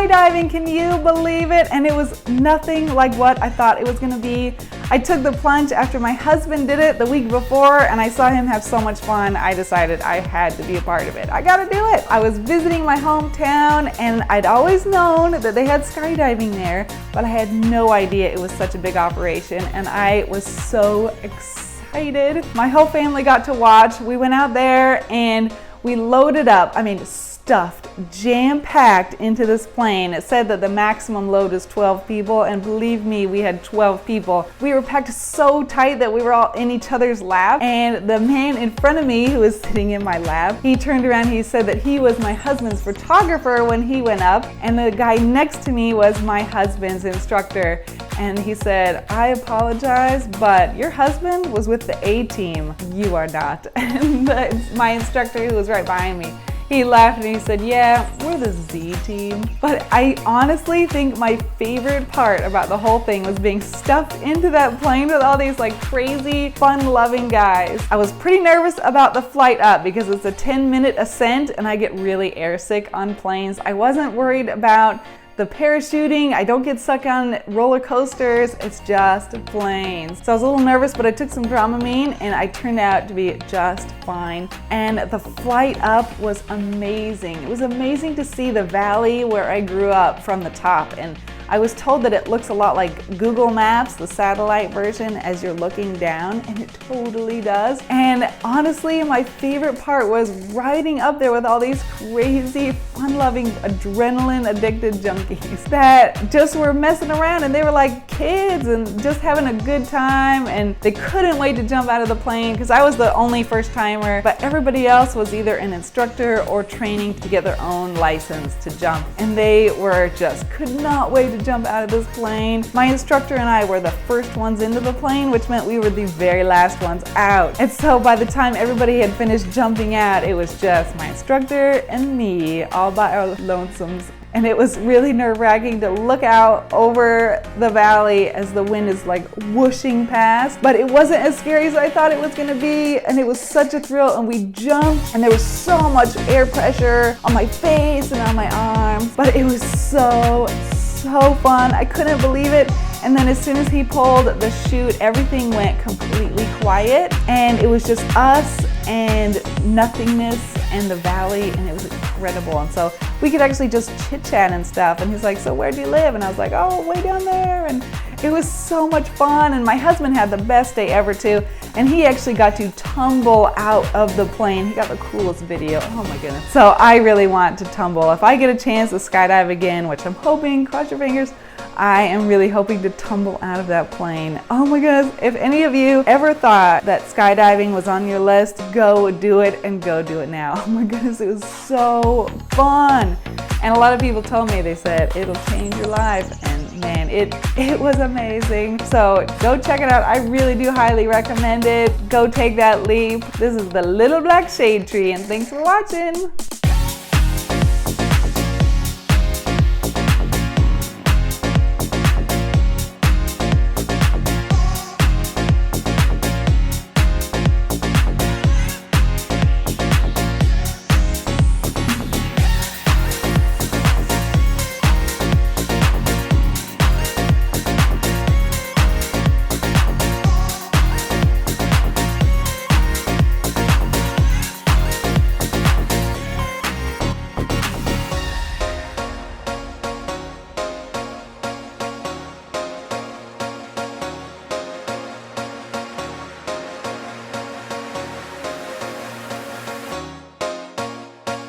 skydiving, can you believe it? And it was nothing like what I thought it was gonna be. I took the plunge after my husband did it the week before, and I saw him have so much fun. I decided I had to be a part of it. I gotta do it. I was visiting my hometown, and I'd always known that they had skydiving there, but I had no idea it was such a big operation, and I was so excited. My whole family got to watch. We went out there and we loaded up, stuffed, jam-packed into this plane. It said that the maximum load is 12 people, and believe me, we had 12 people. We were packed so tight that we were all in each other's lap, and the man in front of me who was sitting in my lap, he turned around, he said that he was my husband's photographer when he went up, and the guy next to me was my husband's instructor. And he said, I apologize, but your husband was with the A team. You are not. And my instructor, who was right behind me, he laughed and he said, yeah, we're the Z team. But I honestly think my favorite part about the whole thing was being stuffed into that plane with all these like crazy, fun-loving guys. I was pretty nervous about the flight up because it's a 10-minute ascent and I get really airsick on planes. I wasn't worried about the parachuting. I don't get stuck on roller coasters. It's just planes. So I was a little nervous, but I took some Dramamine and I turned out to be just fine. And the flight up was amazing. It was amazing to see the valley where I grew up from the top. And I was told that it looks a lot like Google Maps, the satellite version, as you're looking down, and it totally does. And honestly, my favorite part was riding up there with all these crazy, fun-loving, adrenaline-addicted junkies that just were messing around, and they were like kids and just having a good time, and they couldn't wait to jump out of the plane because I was the only first-timer, but everybody else was either an instructor or training to get their own license to jump, and they were just could not wait to jump out of this plane. My instructor and I were the first ones into the plane, which meant we were the very last ones out. And so by the time everybody had finished jumping out, it was just my instructor and me all by our lonesomes. And it was really nerve-wracking to look out over the valley as the wind is like whooshing past. But it wasn't as scary as I thought it was gonna be, and it was such a thrill. And we jumped, and there was so much air pressure on my face and on my arms. But it was so fun. I couldn't believe it. And then as soon as he pulled the chute, everything went completely quiet, and it was just us and nothingness and the valley, and it was incredible. And so we could actually just chit chat and stuff. And he's like, so where do you live? And I was like, oh, way down there. And it was so much fun. And my husband had the best day ever too. And he actually got to tumble out of the plane. He got the coolest video. Oh my goodness. So I really want to tumble. If I get a chance to skydive again, which I'm hoping, cross your fingers, I am really hoping to tumble out of that plane. Oh my goodness, if any of you ever thought that skydiving was on your list, go do it, and go do it now. Oh my goodness, it was so fun. And a lot of people told me, they said, it'll change your life. And man, it was amazing. So go check it out. I really do highly recommend it. Go take that leap. This is the little black shade tree, and thanks for watching.